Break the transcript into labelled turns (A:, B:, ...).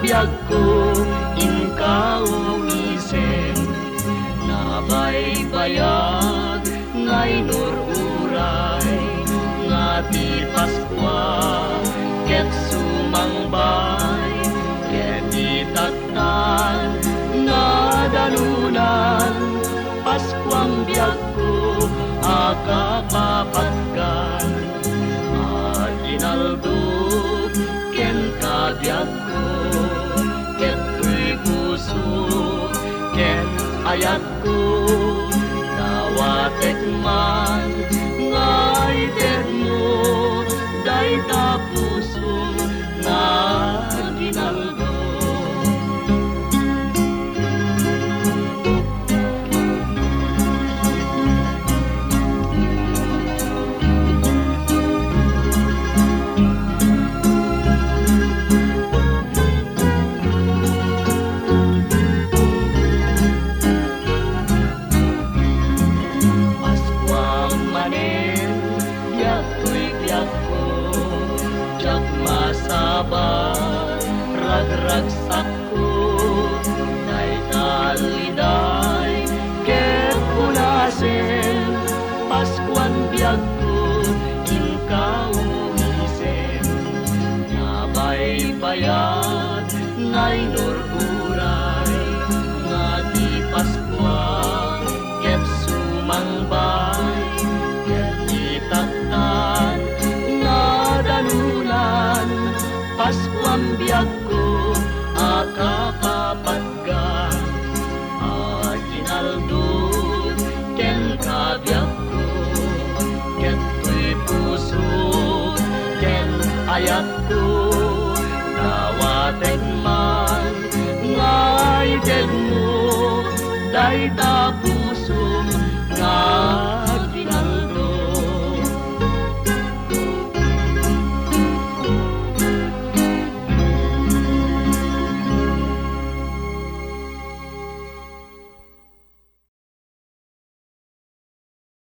A: biyag ko inkawisen, nabaybayag ngay nururay, nga di Paskwa ket sumangbay, ket itaktan nga danunan, Paskwang biyag ko akapapagkan, aginaldog ken kabiyag ko, ket tuy puso ken ayat ko, nawatek man ngay ted mo, dayta puso nga ginaldo. Masabar ragragsak ko, day taliday ket punasen, Paskwan biyag ko inkawisen, nabaybayad ngay nururay, nga di Paskwa ket sumangbay, ket itaktan nga danunan, Paskwang biyag ko akapapagkan, aginaldog ken kabiyag ko, ket tuy puso ken ayat ko, nawatek man ngay ted mo, dayta